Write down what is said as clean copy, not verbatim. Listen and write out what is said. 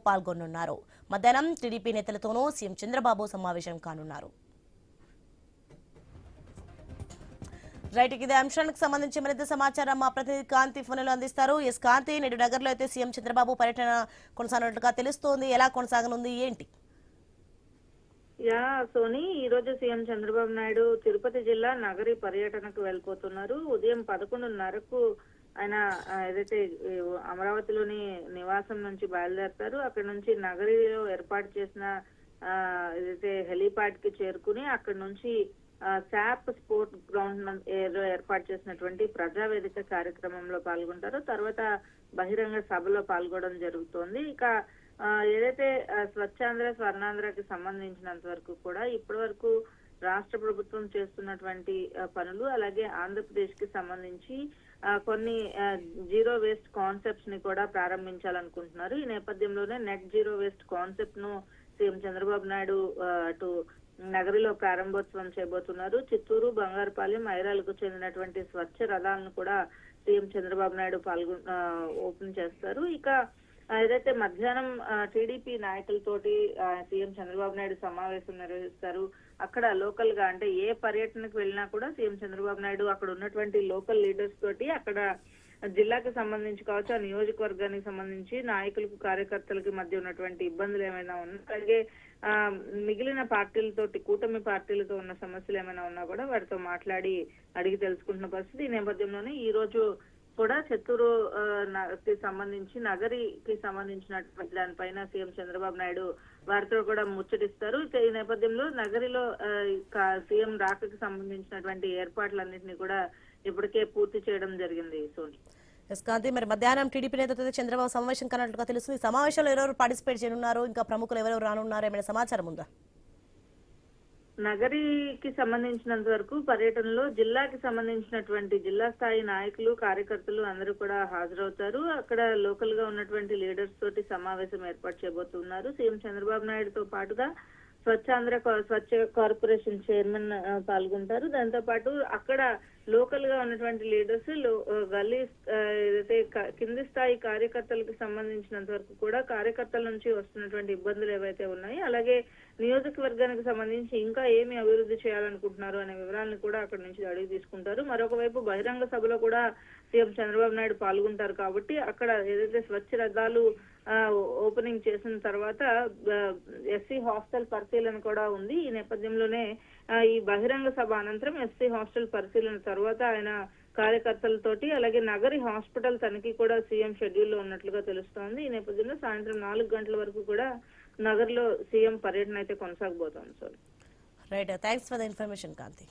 పాల్గొనున్నారు. మధ్యాహ్నం TDP నేతలతోనూ CM Chandrababu సమావేశం కానున్నారు. రైట్, ఇదే అంశానికి సంబంధించి మరింత సమాచారం మా ప్రతినిధి కాంతి ఫోన్లో అందిస్తారు. ఎస్ కాంతి, నేడు నగర్లో అయితే సీఎం చంద్రబాబు పర్యటన కొనసాగినట్లుగా తెలుస్తోంది. ఎలా కొనసాగనుంది, ఏంటి? సోని, ఈ రోజు సీఎం చంద్రబాబు నాయుడు తిరుపతి జిల్లా నగరి పర్యటనకు వెళ్ళిపోతున్నారు. ఉదయం 11:30కు ఆయన ఏదైతే అమరావతిలోని నివాసం నుంచి బయలుదేరతారు. అక్కడ నుంచి నగరిలో ఏర్పాటు చేసిన ఏదైతే హెలీప్యాడ్ కి చేరుకుని అక్కడ నుంచి శాప్ స్పోర్ట్ గ్రౌండ్ లో ఏర్పాటు చేసినటువంటి ప్రజావేదిక కార్యక్రమంలో పాల్గొంటారు. తర్వాత బహిరంగ సభలో పాల్గొనడం జరుగుతోంది. ఇక ఏదైతే స్వచ్ఛాంధ్ర స్వర్ణాంధ్రకి సంబంధించినంత వరకు కూడా ఇప్పటి వరకు రాష్ట్ర ప్రభుత్వం చేస్తున్నటువంటి పనులు, అలాగే ఆంధ్రప్రదేశ్ కి సంబంధించి కొన్ని జీరో వేస్ట్ కాన్సెప్ట్స్ ని కూడా ప్రారంభించాలనుకుంటున్నారు. ఈ నేపథ్యంలోనే నెట్ జీరో వేస్ట్ కాన్సెప్ట్ ను సీఎం చంద్రబాబు నాయుడు అటు నగరిలో ప్రారంభోత్సవం చేయబోతున్నారు. చిత్తూరు, బంగారుపాలెం, ఐరాలకు చెందినటువంటి స్వచ్ఛ రథాలను కూడా సీఎం చంద్రబాబు నాయుడు ఓపెన్ చేస్తారు. ఇక ఏదైతే మధ్యాహ్నం టీడీపీ నాయకులతోటి సీఎం చంద్రబాబు నాయుడు సమావేశం నిర్వహిస్తారు. అక్కడ లోకల్ గా అంటే ఏ పర్యటనకు వెళ్ళినా కూడా సీఎం చంద్రబాబు నాయుడు అక్కడ ఉన్నటువంటి లోకల్ లీడర్స్ తోటి అక్కడ జిల్లాకి సంబంధించి కావచ్చు, ఆ నియోజకవర్గానికి సంబంధించి నాయకులకు కార్యకర్తలకి మధ్య ఉన్నటువంటి ఇబ్బందులు ఏమైనా ఉన్నా, అలాగే మిగిలిన పార్టీలతోటి కూటమి పార్టీలతో ఉన్న సమస్యలు ఏమైనా ఉన్నా కూడా వారితో మాట్లాడి అడిగి తెలుసుకుంటున్న పరిస్థితి. ఈ నేపథ్యంలోనే ఈ రోజు కూడా చిత్తూరు కి సంబంధించి నగరికి సంబంధించినటువంటి దానిపైన సీఎం చంద్రబాబు నాయుడు వారితో కూడా ముచ్చటిస్తారు. ఇక ఈ నేపథ్యంలో నగరిలో సీఎం రాకకి సంబంధించినటువంటి ఏర్పాట్లన్నింటినీ కూడా ఇప్పటికే పూర్తి చేయడం జరిగింది. సోని, కాంతి, మరి మధ్యాహ్నం టీడీపీ నేతలతో చంద్రబాబు సమావేశం కానట్లుగా తెలుస్తుంది. సమావేశంలో ఎవరెవరు పార్టిసిపేట్ చేయనున్నారు, ఇంకా ప్రముఖులు ఎవరెవరు రానున్నారు, ఏమైనా సమాచారం ఉందా? నగరికి సంబంధించినంత వరకు పర్యటనలో జిల్లాకి సంబంధించినటువంటి జిల్లా స్థాయి నాయకులు, కార్యకర్తలు అందరూ కూడా హాజరవుతారు. అక్కడ లోకల్ గా ఉన్నటువంటి లీడర్స్ తోటి సమావేశం ఏర్పాటు చేయబోతున్నారు. సీఎం చంద్రబాబు నాయుడుతో పాటుగా స్వచ్ఛ కార్పొరేషన్ చైర్మన్ పాల్గొంటారు. దాంతో పాటు అక్కడ లోకల్ గా ఉన్నటువంటి లీడర్స్, గల్లీ ఏదైతే కింది స్థాయి కార్యకర్తలకు సంబంధించినంత వరకు కూడా కార్యకర్తల నుంచి వస్తున్నటువంటి ఇబ్బందులు ఏవైతే ఉన్నాయో, అలాగే నియోజకవర్గానికి సంబంధించి ఇంకా ఏమి అభివృద్ధి చేయాలనుకుంటున్నారు అనే వివరాలను కూడా అక్కడ నుంచి అడిగి తీసుకుంటారు. మరొక వైపు బహిరంగ సభలో కూడా సీఎం చంద్రబాబు నాయుడు పాల్గొంటారు. కాబట్టి అక్కడ ఏదైతే స్వచ్ఛ రథాలు ఓపెనింగ్ చేసిన తర్వాత ఎస్సీ హాస్టల్ పరిశీలన కూడా ఉంది. ఈ నేపథ్యంలోనే ఈ బహిరంగ సభ అనంతరం ఎస్సీ హాస్టల్ పరిశీలన తర్వాత ఆయన కార్యకర్తలతోటి అలాగే నగరి హాస్పిటల్ తనిఖీ కూడా సీఎం షెడ్యూల్లో ఉన్నట్లుగా తెలుస్తోంది. ఈ నేపథ్యంలో సాయంత్రం 4 గంటల వరకు కూడా నగర్లో సీఎం పర్యటన అయితే కొనసాగబోతోంది. Right, thanks for the information Kanthi.